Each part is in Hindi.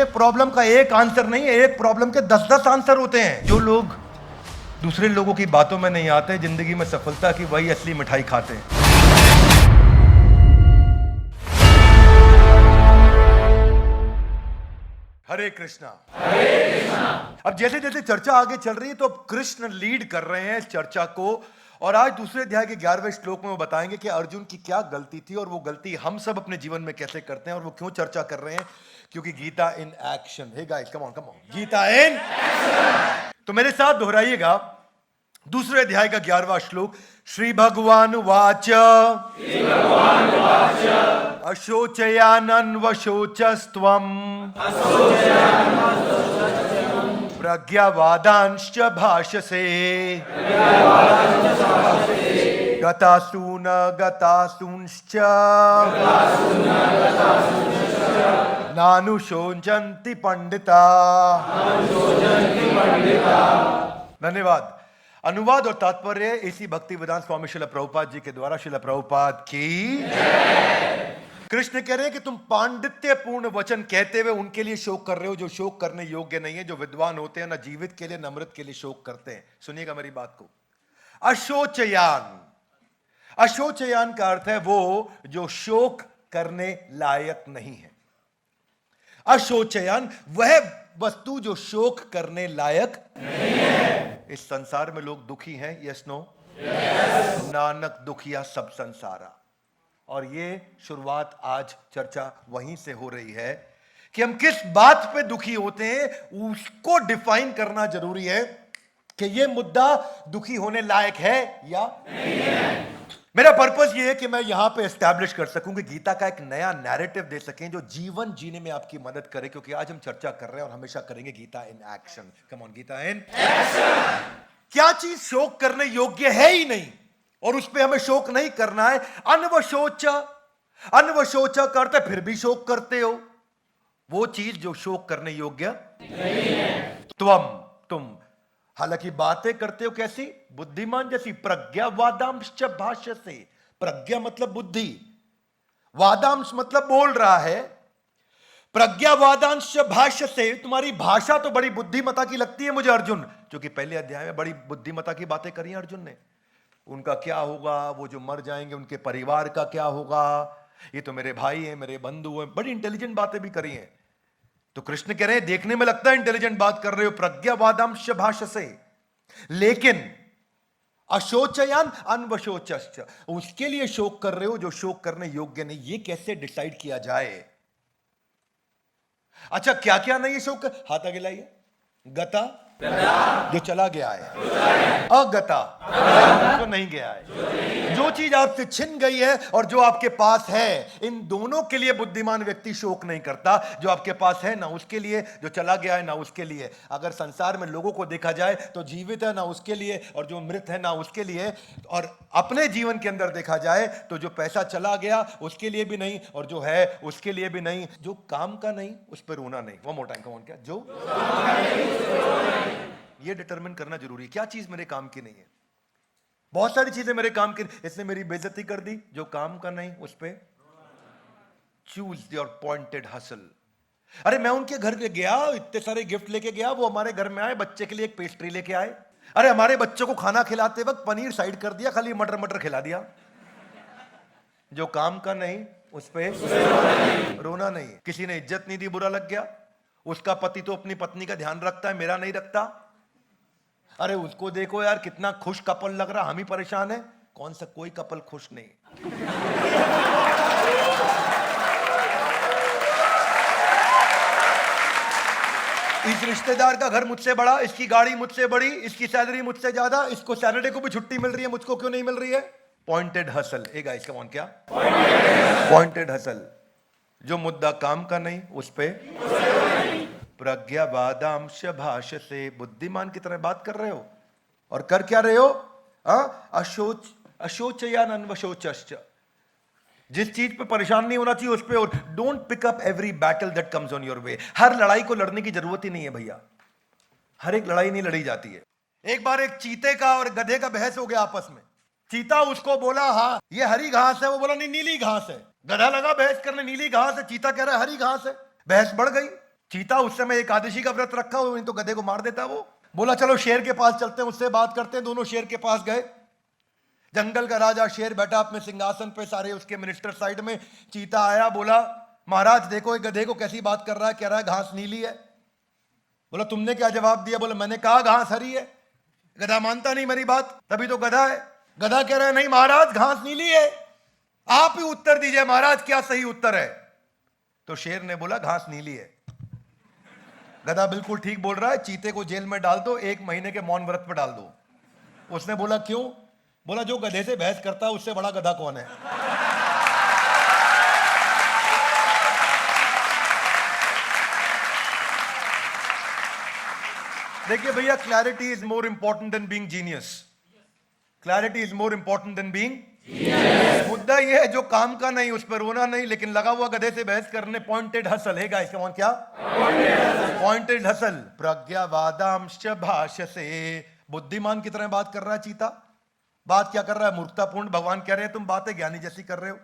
एक प्रॉब्लम का एक आंसर नहीं है, एक प्रॉब्लम के 10-10 आंसर होते हैं। जो लोग दूसरे लोगों की बातों में नहीं आते, जिंदगी में सफलता की वही असली मिठाई खाते हैं। हरे कृष्णा। अब जैसे जैसे चर्चा आगे चल रही है तो अब कृष्ण लीड कर रहे हैं इस चर्चा को, और आज दूसरे अध्याय के 11वें श्लोक में वो बताएंगे कि अर्जुन की क्या गलती थी और वो गलती हम सब अपने जीवन में कैसे करते हैं, और वो क्यों चर्चा कर रहे हैं, क्योंकि Gita in action. Hey guys, come on come on, Gita in action. तो मेरे साथ दोहराइएगा दूसरे अध्याय का 11वां श्लोक। श्री भगवान वाच अशोचयानन्वशोचस्त्वम् प्रज्ञावादांश्च भाषसे गतासून गतासूंश्च नानुशोचन्ति पंडिता। धन्यवाद। अनुवाद और तात्पर्य इसी भक्ति वेदांत स्वामी श्रील प्रभुपाद जी के द्वारा। श्रील प्रभुपाद की कृष्ण कह रहे हैं कि तुम पांडित्यपूर्ण वचन कहते हुए उनके लिए शोक कर रहे हो जो शोक करने योग्य नहीं है। जो विद्वान होते हैं ना जीवित के लिए न मृत के लिए शोक करते हैं। सुनिएगा मेरी बात को। अशोचयान, अशोचयान का अर्थ है वो जो शोक करने लायक नहीं है। अशोचयान वह वस्तु जो शोक करने लायक नहीं है। इस संसार में लोग दुखी हैं, यस नो? नानक दुखिया सब संसारा। और ये शुरुआत आज चर्चा वहीं से हो रही है कि हम किस बात पे दुखी होते हैं, उसको डिफाइन करना जरूरी है कि ये मुद्दा दुखी होने लायक है या नहीं है। मेरा पर्पस ये है कि मैं यहां पे एस्टैब्लिश कर सकूं कि गीता का एक नया नैरेटिव दे सकें जो जीवन जीने में आपकी मदद करे, क्योंकि आज हम चर्चा कर रहे हैं और हमेशा करेंगे Gita in action. Come on, Gita in action. क्या चीज शोक करने योग्य है ही नहीं और उस पे हमें शोक नहीं करना है। अनवशोच, अनवशोच करते फिर भी शोक करते हो, वो चीज जो शोक करने योग्य नहीं है। तुम हालांकि बातें करते हो कैसी? बुद्धिमान जैसी। प्रज्ञा वादांश भाष्य से, प्रज्ञा मतलब बुद्धि, वादांश मतलब बोल रहा है। प्रज्ञा वादांश भाष्य से, तुम्हारी भाषा तो बड़ी बुद्धिमता की लगती है मुझे अर्जुन, क्योंकि पहले अध्याय में बड़ी बुद्धिमता की बातें करी हैं अर्जुन ने। उनका क्या होगा, वो जो मर जाएंगे उनके परिवार का क्या होगा, ये तो मेरे भाई हैं, मेरे बंधु हैं, बड़ी इंटेलिजेंट बातें भी करी हैं। तो कृष्ण कह रहे हैं देखने में लगता है इंटेलिजेंट बात कर रहे हो, प्रज्ञावादांश भाष्य से, लेकिन अशोचयान अनवशोचश्च, उसके लिए शोक कर रहे हो जो शोक करने योग्य नहीं। ये कैसे डिसाइड किया जाए? अच्छा, क्या क्या नहीं है शोक? हाथ आगे लाइए। गता जो चला गया है, अगता जो नहीं गया है, जो चीज आपसे छिन गई है और जो आपके पास है, इन दोनों के लिए बुद्धिमान व्यक्ति शोक नहीं करता। जो आपके पास है ना उसके लिए, जो चला गया है ना उसके लिए। अगर संसार में लोगों को देखा जाए तो जीवित है ना उसके लिए और जो मृत है ना उसके लिए, और अपने जीवन के अंदर देखा जाए तो जो पैसा चला गया उसके लिए भी नहीं और जो है उसके लिए भी नहीं। जो काम का नहीं उस पर रोना नहीं। One more time, come on. क्या? जो ये डिटरमिन करना जरूरी है क्या चीज मेरे काम की नहीं है। बहुत सारी चीजें मेरे काम की, इसने मेरी बेइज्जती कर दी। जो काम का नहीं उस पे चूज योर पॉइंटेड हसल। अरे मैं उनके घर गया, इतने सारे गिफ्ट लेके गया, वो हमारे घर में आए, बच्चे के लिए एक पेस्ट्री लेके आए। अरे हमारे बच्चों को खाना खिलाते वक्त पनीर साइड कर दिया, खाली मटर मटर खिला दिया। जो काम का नहीं उस पे रोना नहीं। किसी ने इज्जत नहीं दी, बुरा लग गया। उसका पति तो अपनी पत्नी का ध्यान रखता है, मेरा नहीं रखता। अरे उसको देखो यार कितना खुश कपल लग रहा, हम ही परेशान है। कौन सा कोई कपल खुश नहीं। इस रिश्तेदार का घर मुझसे बड़ा, इसकी गाड़ी मुझसे बड़ी, इसकी सैलरी मुझसे ज्यादा, इसको सैटरडे को भी छुट्टी मिल रही है, मुझको क्यों नहीं मिल रही है? Pointed hustle. Hey guys come on, क्या? Pointed hustle. जो मुद्दा काम का नहीं उस पे प्रज्ञावादांश भाष्य से, बुद्धिमान की तरह बात कर रहे हो और कर क्या रहे हो? अशोचयान अनवशोचश्च, जिस चीज पे परेशान नहीं होना चाहिए उस पे। और don't pick up every battle that comes on your way. हर लड़ाई को लड़ने की जरूरत ही नहीं है भैया, हर एक लड़ाई नहीं लड़ी जाती है। एक बार एक चीते का और गधे का बहस हो गया आपस में। चीता उसको बोला हाँ ये हरी घास है, वो बोला नहीं नीली घास है। गधा लगा बहस करने, नीली घास है, चीता कह रहा है हरी घास है। बहस बढ़ गई। चीता उस समय एकादशी का व्रत रखा हो, नहीं तो गधे को मार देता वो। बोला चलो शेर के पास चलते हैं, उससे बात करते हैं। दोनों शेर के पास गए। जंगल का राजा शेर बैठा अपने सिंहासन पे, सारे उसके मिनिस्टर साइड में। चीता आया, बोला महाराज देखो एक गधे को कैसी बात कर रहा है, कह रहा है घास नीली है। बोला तुमने क्या जवाब दिया? बोला मैंने कहा घास हरी है। गधा मानता नहीं मेरी बात, तभी तो गधा है। गधा कह रहा है नहीं महाराज घास नीली है, आप ही उत्तर दीजिए महाराज क्या सही उत्तर है। तो शेर ने बोला घास नीली है। गधा बिल्कुल ठीक बोल रहा है, चीते को जेल में डाल दो, 1 महीने के मौन व्रत पर डाल दो। उसने बोला क्यों? बोला जो गधे से बहस करता है उससे बड़ा गधा कौन है। देखिए भैया, clarity is more important than being genius. Clarity is more important than being genius. मुद्दा ये है जो काम का नहीं उस पर रोना नहीं, लेकिन लगा हुआ गधे से बहस करने। पॉइंटेड हसल है गाइस, कम ऑन, क्या पॉइंटेड हसल। प्रज्ञावादांश भाष्यसे, बुद्धिमान की तरह बात कर रहा है चीता। बात क्या कर रहा है? मूर्खतापूर्ण। भगवान कह रहे हैं तुम बातें ज्ञानी जैसी कर रहे हो।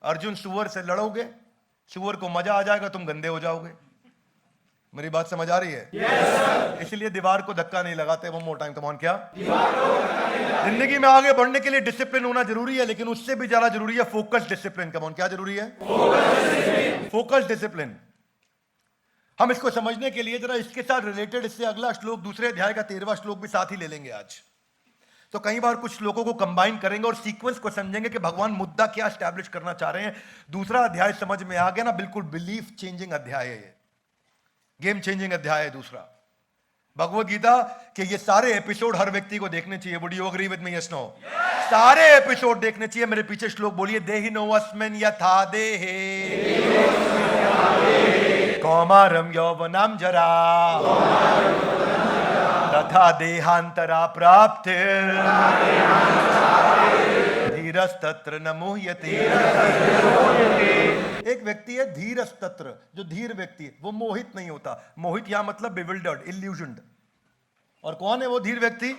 अर्जुन सुअर से लड़ोगे, सुअर को मजा आ जाएगा, तुम गंदे हो जाओगे। मेरी बात समझ आ रही है? yes, इसलिए दीवार को धक्का नहीं लगाते। वो मोर टाइम, कम ऑन, क्या जिंदगी में आगे बढ़ने के लिए डिसिप्लिन होना जरूरी है, लेकिन उससे भी ज्यादा जरूरी है फोकस डिसिप्लिन। कम ऑन, क्या जरूरी है? Focus discipline. हम इसको समझने के लिए जरा इसके साथ रिलेटेड, इससे अगला श्लोक, दूसरे अध्याय का 13वां श्लोक भी साथ ही ले लेंगे आज। तो कई बार कुछ श्लोकों को कंबाइन करेंगे और सीक्वेंस को समझेंगे कि भगवान मुद्दा क्या एस्टैब्लिश करना चाह रहे हैं। दूसरा अध्याय समझ में आ गया ना? बिल्कुल बिलीफ चेंजिंग अध्याय है ये, गेम चेंजिंग अध्याय है दूसरा भगवत गीता के। ये सारे एपिसोड हर व्यक्ति को देखने चाहिए। Would you agree with me? Yes no? सारे एपिसोड देखने चाहिए। मेरे पीछे श्लोक बोलिए, देहिनोऽस्मिन् यथा देहे कौमारम यौवनम जरा तथा देहांतरा प्राप्तिर् धीरस्तत्र न मुह्यते। एक व्यक्ति है धीरस्तत्र, जो धीर व्यक्ति, वो मोहित नहीं होता। मोहित यहां मतलब बिविल्डर्ड, इल्यूजन्ड। और कौन है वो धीर व्यक्ति?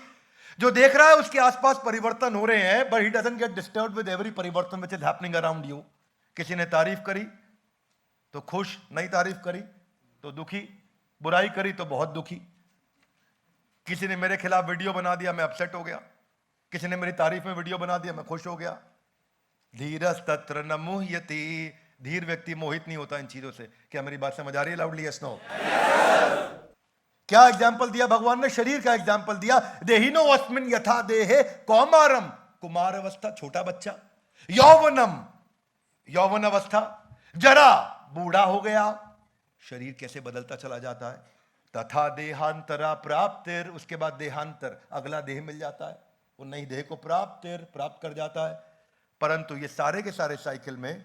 जो देख रहा है उसके आसपास परिवर्तन हो रहे हैं, but he doesn't get disturbed with every परिवर्तन which is happening around you. किसी ने तारीफ करी तो खुश, नहीं तारीफ करी तो दुखी, बुराई करी तो बहुत दुखी। किसी ने मेरे खिलाफ वीडियो बना दिया, मैं अपसेट हो गया। किसी ने मेरी तारीफ में वीडियो बना दिया, मैं खुश हो गया। धीरस्तत्र न मुह्यति, धीर व्यक्ति मोहित नहीं होता इन चीजों से। क्या मेरी बात समझ आ रही है? Loudly yes no? क्या एग्जाम्पल दिया भगवान ने? शरीर का एग्जाम्पल दिया। देहिनोऽस्मिन् यथा देहे कौमारम, कुमार अवस्था, छोटा बच्चा। यौवनम, यौवन अवस्था। जरा, बूढ़ा हो गया। शरीर कैसे बदलता चला जाता है। तथा देहांतरा प्राप्तिर, उसके बाद देहांतर, अगला देह मिल जाता है, वो नई देह को प्राप्त कर जाता है। परंतु ये सारे के सारे साइकिल में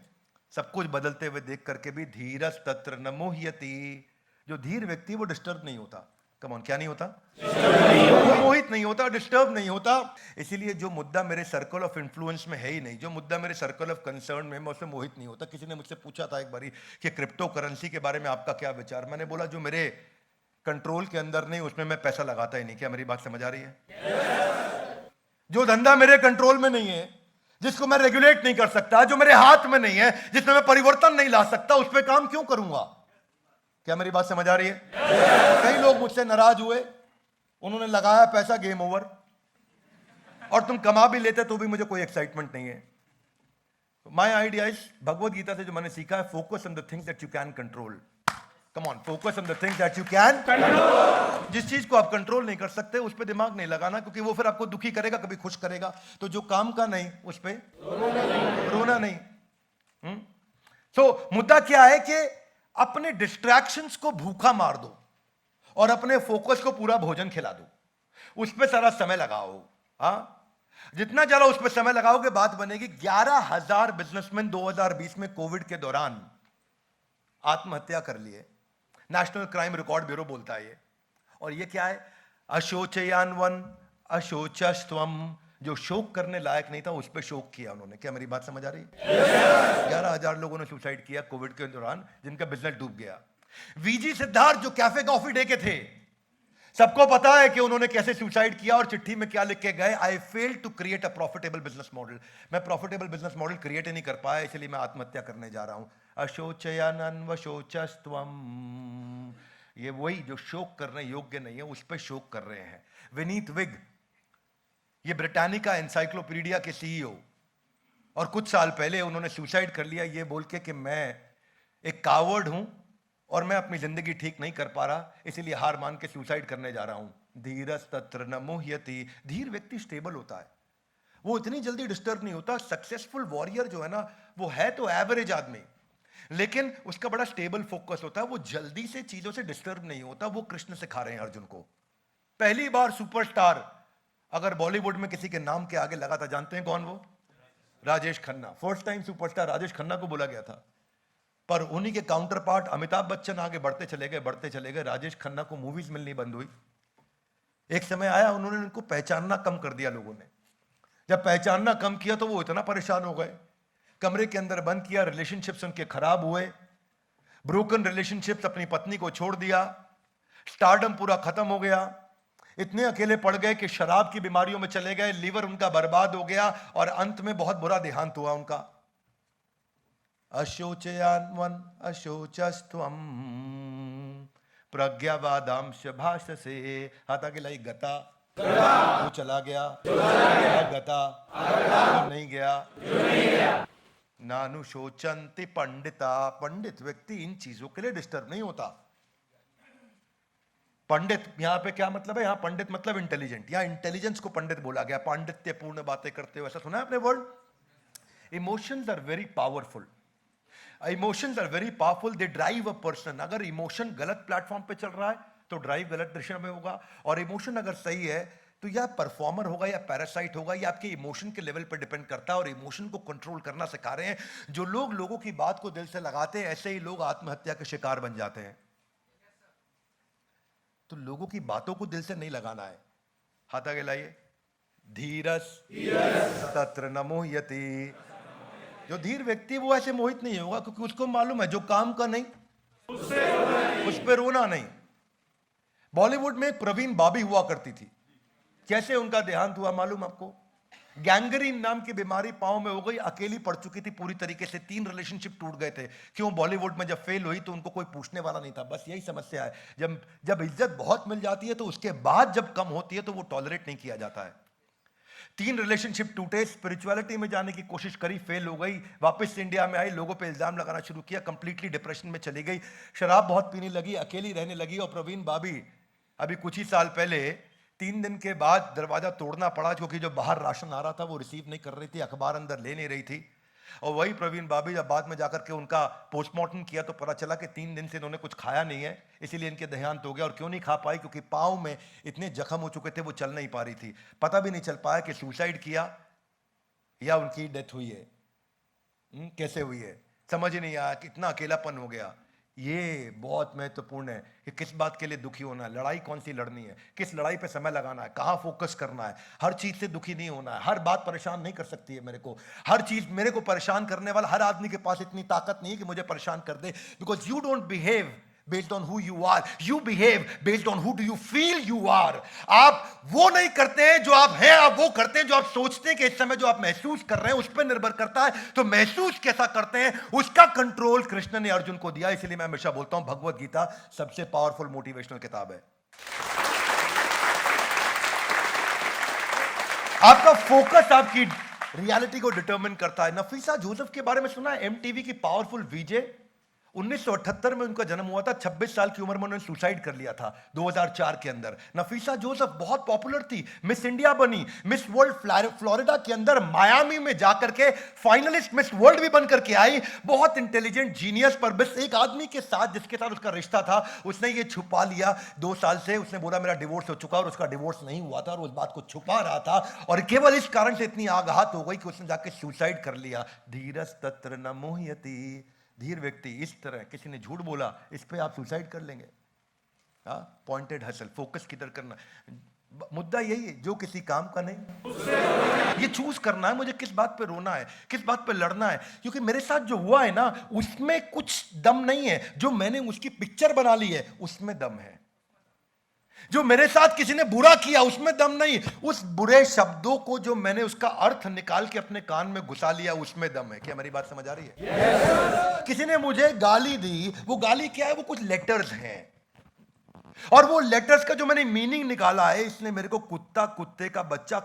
सब कुछ बदलते हुए देख करके भी धीरस्तत्र न मुह्यति, जो धीर व्यक्ति वो डिस्टर्ब नहीं होता। कम ऑन, क्या नहीं होता? वो मोहित नहीं होता, डिस्टर्ब नहीं होता। इसीलिए जो मुद्दा मेरे सर्कल ऑफ इन्फ्लुएंस में है ही नहीं, जो मुद्दा मेरे सर्कल ऑफ कंसर्न में, मैं उसमें मोहित नहीं होता। किसी ने मुझसे पूछा था एक बारी कि क्रिप्टो करेंसी के बारे में आपका क्या विचार? मैंने बोला जो मेरे कंट्रोल के अंदर नहीं उसमें मैं पैसा लगाता ही नहीं। क्या मेरी बात समझ आ रही है? जो धंधा मेरे कंट्रोल में नहीं है, जिसको मैं रेगुलेट नहीं कर सकता, जो मेरे हाथ में नहीं है, जिसमें मैं परिवर्तन नहीं ला सकता, उस पर काम क्यों करूंगा? क्या मेरी बात समझ आ रही है? कई लोग मुझसे नाराज हुए, उन्होंने लगाया पैसा, गेम ओवर। और तुम कमा भी लेते तो भी मुझे कोई एक्साइटमेंट नहीं है। My idea is, Bhagavad Gita से जो मैंने सीखा है, focus on the things that you can control. Come on, focus on the things that you can control. जिस चीज को आप कंट्रोल नहीं कर सकते उस पर दिमाग नहीं लगाना, क्योंकि वो फिर आपको दुखी करेगा, कभी खुश करेगा। तो जो काम का नहीं उस पर रोना नहीं। तो मुद्दा क्या है कि अपने डिस्ट्रैक्शंस को भूखा मार दो और अपने फोकस को पूरा भोजन खिला दो। उस पर सारा समय लगाओ। हाँ, जितना ज्यादा उस पर समय लगाओगे बात बनेगी। 11,000 बिजनेसमैन 2020 में कोविड के दौरान आत्महत्या कर लिए। नेशनल क्राइम रिकॉर्ड ब्यूरो बोलता है ये। और ये क्या है? अशोचयान्वन अशोचस्त्वम, जो शोक करने लायक नहीं था उस पर शोक किया उन्होंने। क्या मेरी बात समझ आ रही है? 11,000 लोगों ने सुसाइड किया कोविड के दौरान, जिनका बिजनेस डूब गया। वीजी सिद्धार्थ जो कैफे कॉफी डे के थे, सबको पता है कि उन्होंने कैसे सुसाइड किया और चिट्ठी में क्या लिख के गए, I fail to create a profitable business model. मैं प्रॉफिटेबल बिजनेस मॉडल क्रिएट ही नहीं कर पाया, इसलिए मैं आत्महत्या करने जा रहा हूं। अशोचयानन्वशोचस्त्वम, ये वही जो शोक करने योग्य नहीं है उस पर शोक कर रहे हैं। विनीत विग, ये ब्रिटानिका एनसाइक्लोपीडिया के सीईओ, और कुछ साल पहले उन्होंने सुसाइड कर लिया ये बोल के कि मैं एक कावर्ड हूं और मैं अपनी जिंदगी ठीक नहीं कर पा रहा, इसलिए हार मान के सुसाइड करने जा रहा हूं। धीरज तत्र न मुह्यति, धीर व्यक्ति स्टेबल होता है, वो इतनी जल्दी डिस्टर्ब नहीं होता। सक्सेसफुल वॉरियर जो है ना, वो है तो एवरेज आदमी, लेकिन उसका बड़ा स्टेबल फोकस होता है, वो जल्दी से चीजों से डिस्टर्ब नहीं होता। वो कृष्ण सिखा रहे हैं अर्जुन को। पहली बार सुपरस्टार अगर बॉलीवुड में किसी के नाम के आगे लगा था, जानते हैं कौन वो? Rajesh Khanna. First time superstar Rajesh Khanna को बोला गया था, पर उन्हीं के काउंटर पार्ट अमिताभ बच्चन आगे बढ़ते चले गए। राजेश खन्ना को मूवीज मिलनी बंद हुई। एक समय आया उन्होंने उनको पहचानना कम कर दिया लोगों ने। जब पहचानना कम किया तो वो इतना परेशान हो गए, कमरे के अंदर बंद किया, रिलेशनशिप्स उनके खराब हुए, ब्रोकन रिलेशनशिप्स, अपनी पत्नी को छोड़ दिया, स्टारडम पूरा खत्म हो गया, इतने अकेले पड़ गए कि शराब की बीमारियों में चले गए, लीवर उनका बर्बाद हो गया और अंत में बहुत बुरा देहांत हुआ उनका। अशोचयान्वन अशोचस्त्वम प्रज्ञावादांश भाषसे, हाथ आगे लाई गता, वो चला गया, गता वो नहीं गया। नानुशोचंति पंडिता, पंडित व्यक्ति इन चीजों के लिए डिस्टर्ब नहीं होता। पंडित यहां पे क्या मतलब है? यहां पंडित मतलब इंटेलिजेंट, यहां इंटेलिजेंस को पंडित बोला गया। पांडित्य पूर्ण बातें करते हो, ऐसा सुना है आपने word? Emotions are very powerful, emotions are very powerful, they drive a person. अगर इमोशन गलत प्लेटफॉर्म पे चल रहा है तो ड्राइव गलत दिशा में होगा, और इमोशन अगर सही है तो या परफॉर्मर होगा या पैरासाइट होगा, या आपके इमोशन के लेवल पर डिपेंड करता है। और इमोशन को कंट्रोल करना सिखा रहे हैं। जो लोग लोगों की बात को दिल से लगाते हैं, ऐसे ही लोग आत्महत्या के शिकार बन जाते हैं। तो लोगों की बातों को दिल से नहीं लगाना है। हाथ आगे लाइए। धीरस तत्र न मोह्यति, जो धीर व्यक्ति वो ऐसे मोहित नहीं होगा, क्योंकि उसको मालूम है जो काम का नहीं उस पर रोना नहीं। बॉलीवुड में प्रवीण बाबी हुआ करती थी, कैसे उनका देहांत हुआ मालूम आपको? गैंग्रीन नाम की बीमारी पांव में हो गई, अकेली पड़ चुकी थी पूरी तरीके से, 3 रिलेशनशिप टूट गए थे। क्यों? बॉलीवुड में जब फेल हुई तो उनको कोई पूछने वाला नहीं था। बस यही समस्या है, जब इज्जत बहुत मिल जाती है तो उसके बाद जब कम होती है तो वो टॉलरेट नहीं किया जाता है। 3 रिलेशनशिप टूटे, स्पिरिचुअलिटी में जाने की कोशिश करी, फेल हो गई, वापस इंडिया में आई, लोगों पे इल्जाम लगाना शुरू किया, कंप्लीटली डिप्रेशन में चली गई, शराब बहुत पीने लगी, अकेली रहने लगी। और प्रवीण बाबी अभी कुछ ही साल पहले 3 दिन के बाद दरवाजा तोड़ना पड़ा, क्योंकि जो बाहर राशन आ रहा था वो रिसीव नहीं कर रही थी, अखबार अंदर ले नहीं रही थी। और वही प्रवीण बाबी जब बाद में जाकर के उनका पोस्टमार्टम किया तो पता चला कि 3 दिन से इन्होंने कुछ खाया नहीं है, इसीलिए इनके देहांत हो गया। और क्यों नहीं खा पाई? क्योंकि पाँव में इतने जख्म हो चुके थे, वो चल नहीं पा रही थी। पता भी नहीं चल पाया कि सुसाइड किया या उनकी डेथ हुई है। कैसे हुई है समझ ही नहीं आया, कितना अकेलापन हो गया। ये बहुत महत्वपूर्ण है कि किस बात के लिए दुखी होना है, लड़ाई कौन सी लड़नी है, किस लड़ाई पे समय लगाना है, कहाँ फोकस करना है। हर चीज से दुखी नहीं होना है, हर बात परेशान नहीं कर सकती है मेरे को। हर चीज मेरे को परेशान करने वाला हर आदमी के पास इतनी ताकत नहीं है कि मुझे परेशान कर दे। Because you don't behave based on who you are, you behave based on who do you feel you are। आप वो नहीं करते हैं जो आप हैं, आप वो करते हैं जो आप सोचते हैं कि इस समय जो आप महसूस कर रहे हैं उस पर निर्भर करता है। तो महसूस कैसा करते हैं उसका कंट्रोल कृष्ण ने अर्जुन को दिया। इसलिए मैं हमेशा बोलता हूं भगवत गीता सबसे पावरफुल मोटिवेशनल किताब है। आपका फोकस आपकी रियलिटी को डिटरमिन करता है। नफीसा जोसेफ के बारे में सुना है? एमटीवी की पावरफुल वीजे, 1978 में उनका जन्म हुआ था। 26 साल की उम्र में उन्होंने सुसाइड कर लिया था 2004 के अंदर। नफीसा जोसेफ बहुत पॉपुलर थी, मिस इंडिया बनी, मिस वर्ल्ड फ्लोरिडा के अंदर मायामी में जाकर के फाइनलिस्ट मिस वर्ल्ड भी बनकर के आई। बहुत इंटेलिजेंट जीनियस, पर बस एक आदमी के साथ जिसके साथ उसका रिश्ता था उसने ये छुपा लिया 2 साल से। उसने बोला मेरा डिवोर्स हो चुका, और उसका डिवोर्स नहीं हुआ था और उस बात को छुपा रहा था। और केवल इस कारण से इतनी आघात हो गई कि उसने जाके सुसाइड कर लिया। धीरज तत्र न मोह्यति, धीर व्यक्ति इस तरह, किसी ने झूठ बोला इस पे आप सुसाइड कर लेंगे। पॉइंटेड हसल, फोकस किधर करना। मुद्दा यही है, जो किसी काम का नहीं, ये चूज करना है मुझे किस बात पे रोना है, किस बात पे लड़ना है। क्योंकि मेरे साथ जो हुआ है ना उसमें कुछ दम नहीं है, जो मैंने उसकी पिक्चर बना ली है उसमें दम है। जो मेरे साथ किसी ने बुरा किया उसमें दम नहीं, उस बुरे शब्दों को जो मैंने उसका अर्थ निकाल के अपने कान में घुसा लिया उसमें दम है। क्या मेरी बात समझ आ रही है? किसी ने मुझे गाली दी, वो गाली क्या है? वो कुछ लेटर्स हैं, और वो लेटर्स का जो मैंने मीनिंग निकाला है, इसने मेरे को कुत्ता, कुत्ते का बच्चा,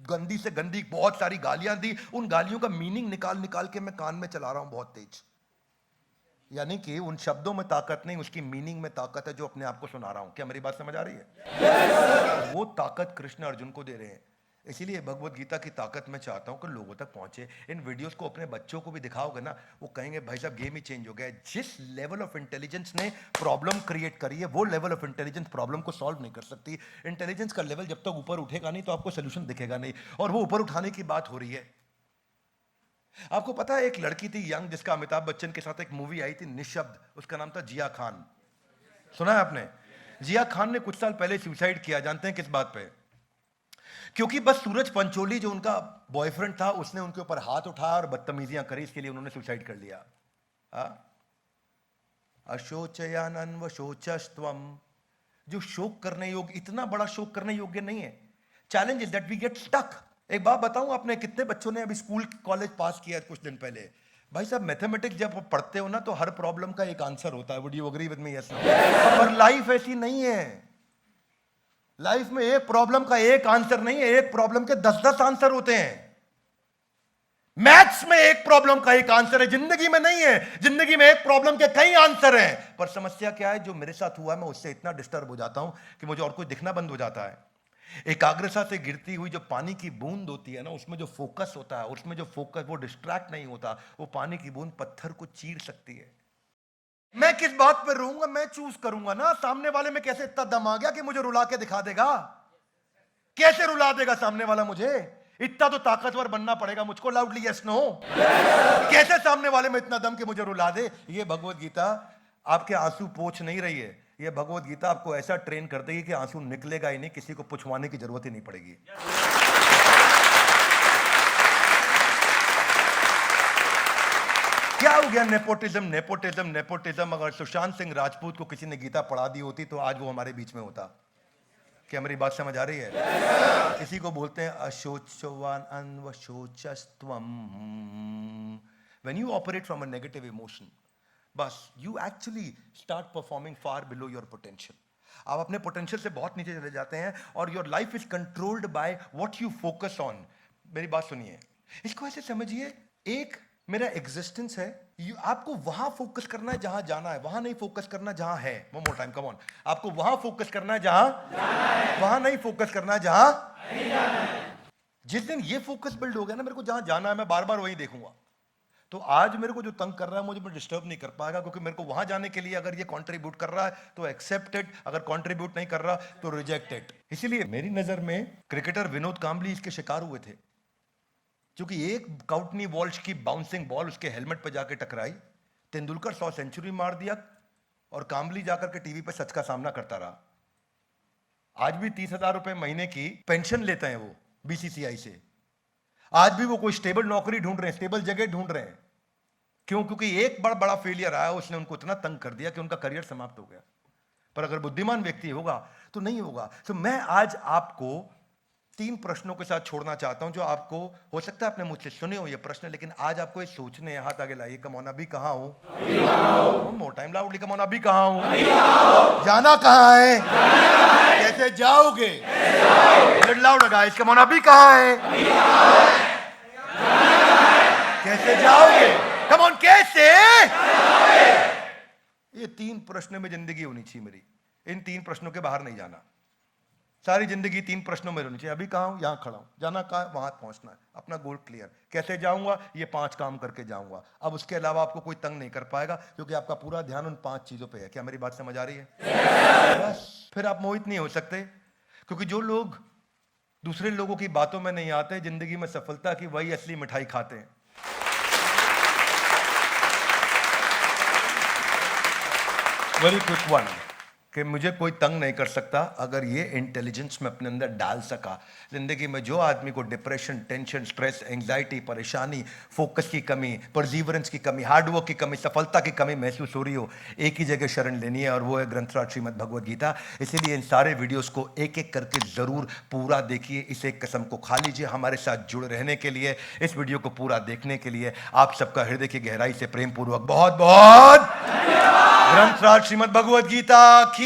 गंदी से गंदी बहुत सारी गालियां दी। उन गालियों का मीनिंग निकाल निकाल के मैं कान में चला रहा हूं बहुत तेज। यानी कि उन शब्दों में ताकत नहीं, उसकी मीनिंग में ताकत है जो अपने आप को सुना रहा हूं। क्या मेरी बात समझ आ रही है? वो ताकत कृष्ण अर्जुन को दे रहे हैं। इसीलिए भगवत गीता की ताकत मैं चाहता हूं कि लोगों तक पहुंचे। इन वीडियोस को अपने बच्चों को भी दिखाओगे ना, वो कहेंगे भाई साहब गेम ही चेंज हो गया है। जिस लेवल ऑफ इंटेलिजेंस ने प्रॉब्लम क्रिएट करी है, वो लेवल ऑफ इंटेलिजेंस प्रॉब्लम को सॉल्व नहीं कर सकती। इंटेलिजेंस का लेवल जब तक ऊपर उठेगा नहीं तो आपको सोल्यूशन दिखेगा नहीं, और वो ऊपर उठाने की बात हो रही है। आपको पता है एक लड़की थी यंग, जिसका अमिताभ बच्चन के साथ एक मूवी आई थी निशब्द, उसका नाम था जिया खान। सुना है आपने? जिया खान ने कुछ साल पहले सुसाइड किया। जानते हैं किस बात पे? क्योंकि बस सूरज पंचोली जो उनका बॉयफ्रेंड था, उसने उनके ऊपर हाथ उठाया और बदतमीजियां करी, इसके लिए उन्होंने सुसाइड कर लिया। अशोचयानन व शोचस्त्वम, जो शोक करने योग्य, इतना बड़ा शोक करने योग्य नहीं है। Challenge is that we get stuck. एक बात बताऊं, आपने कितने बच्चों ने अभी स्कूल कॉलेज पास किया कुछ दिन पहले? भाई साहब मैथमेटिक्स जब पढ़ते हो ना तो हर प्रॉब्लम का एक आंसर होता है। Would you agree with me? Yes. पर लाइफ ऐसी नहीं है। लाइफ में एक प्रॉब्लम का एक आंसर नहीं है, एक प्रॉब्लम के 10-10 आंसर होते हैं। मैथ्स में एक प्रॉब्लम का एक आंसर है, जिंदगी में नहीं है। जिंदगी में एक प्रॉब्लम के कई आंसर हैं। पर समस्या क्या है? जो मेरे साथ हुआ है, मैं उससे इतना डिस्टर्ब हो जाता हूं कि मुझे और कुछ दिखना बंद हो जाता है। एकाग्रता से गिरती हुई जो पानी की बूंद होती है ना, उसमें जो फोकस होता है, उसमें जो फोकस, वो डिस्ट्रैक्ट नहीं होता। वो पानी की बूंद पत्थर को चीर सकती है। मैं किस बात पर रहूंगा? मैं चूज करूंगा ना। सामने वाले में कैसे इतना दम आ गया कि मुझे रुला के दिखा देगा? कैसे रुला देगा सामने वाला मुझे? इतना तो ताकतवर बनना पड़ेगा मुझको। Loudly yes no. कैसे सामने वाले में इतना दम कि मुझे रुला दे? ये भगवत गीता आपके आंसू पोंछ नहीं रही है। ये भगवत गीता आपको ऐसा ट्रेन कर देगी कि आंसू निकलेगा ही नहीं, किसी को पुछवाने की जरूरत ही नहीं पड़ेगी। क्या हो गया? Nepotism, nepotism, nepotism. अगर सुशांत सिंह राजपूत को किसी ने गीता पढ़ा दी होती तो आज वो हमारे बीच में होता। क्या मेरी बात समझ आ रही है? इसी को बोलते हैं अशोचवान अनवशोचस्त्वम। When you operate from a negative emotion, बस you actually start performing far below your potential. आप अपने पोटेंशियल से बहुत नीचे चले जाते हैं, और your life is controlled by what you focus on. मेरी बात सुनिए, इसको ऐसे समझिए, एक मेरा एग्जिस्टेंस है, आपको वहां फोकस करना है जहां जाना है, वहां नहीं फोकस करना जहां है। One more time, come on. आपको वहां फोकस करना है जहां जाना है, वहां नहीं फोकस करना है जहां नहीं जाना है। जिस दिन ये फोकस बिल्ड हो गया ना, मेरे को जहां जाना है मैं बार बार वही देखूंगा। तो आज मेरे को जो तंग कर रहा है मुझे डिस्टर्ब नहीं कर पाएगा, क्योंकि मेरे को वहां जाने के लिए अगर ये कंट्रीब्यूट कर रहा है तो एक्सेप्टेड, अगर कंट्रीब्यूट नहीं कर रहा तो रिजेक्टेड। इसीलिए मेरी नजर में क्रिकेटर विनोद कांबली इसके शिकार हुए थे, क्योंकि एक काउटनी वॉल्श की बाउंसिंग बॉल उसके हेलमेट पर जाके टकराई। तेंदुलकर 100 सेंचुरी मार दिया, और कांबली जाकर के टीवी पर सच का सामना करता रहा। आज भी 30,000 रुपए महीने की पेंशन लेते हैं वो बीसीसीआई से। आज भी वो कोई स्टेबल नौकरी ढूंढ रहे हैं, स्टेबल जगह ढूंढ रहे हैं। क्यों? क्योंकि एक बड़ा बड़ा फेलियर आया, उसने उनको इतना तंग कर दिया कि उनका करियर समाप्त हो गया। पर अगर बुद्धिमान व्यक्ति होगा तो नहीं होगा। तो मैं आज आपको 3 प्रश्नों के साथ छोड़ना चाहता हूं, जो आपको हो सकता है आपने मुझसे सुने हो ये प्रश्न, लेकिन आज आपको ये सोचने। हाथ आगे लाइए। कम ऑन, अभी कहां हूं? More time, loudly come on, अभी कहां हूं? जाना कहां है? कैसे जाओगे? लाउड गाइस, कम ऑन, अभी कहां है? कैसे जाओगे? कम ऑन, कैसे? ये 3 प्रश्न में जिंदगी होनी चाहिए मेरी। इन 3 प्रश्नों के बाहर नहीं जाना। सारी जिंदगी 3 प्रश्नों में रहनी चाहिए। अभी कहां हूं? यहां खड़ा हूं। जाना कहां है? वहां पहुंचना है। अपना गोल क्लियर। कैसे जाऊंगा? ये 5 काम करके जाऊंगा। अब उसके अलावा आपको कोई तंग नहीं कर पाएगा, क्योंकि आपका पूरा ध्यान उन 5 चीजों पे है। क्या मेरी बात समझ आ रही है? बस फिर आप मोहित नहीं हो सकते, क्योंकि जो लोग दूसरे लोगों की बातों में नहीं आते, जिंदगी में सफलता की वही असली मिठाई खाते हैं। Very quick one. कि मुझे कोई तंग नहीं कर सकता अगर ये इंटेलिजेंस में अपने अंदर डाल सका। जिंदगी में जो आदमी को डिप्रेशन, टेंशन, स्ट्रेस, एंग्जाइटी, परेशानी, फोकस की कमी, परजीवरेंस की कमी, हार्डवर्क की कमी, सफलता की कमी महसूस हो रही हो, एक ही जगह शरण लेनी है और वो है ग्रंथराज श्रीमद् भगवद गीता। इसीलिए इन सारे वीडियोस को एक एक करके जरूर पूरा देखिए। इस एक कसम को खा लीजिए हमारे साथ जुड़े रहने के लिए, इस वीडियो को पूरा देखने के लिए आप सबका हृदय की गहराई से प्रेम पूर्वक बहुत बहुत ग्रंथराज श्रीमद् भगवद गीता की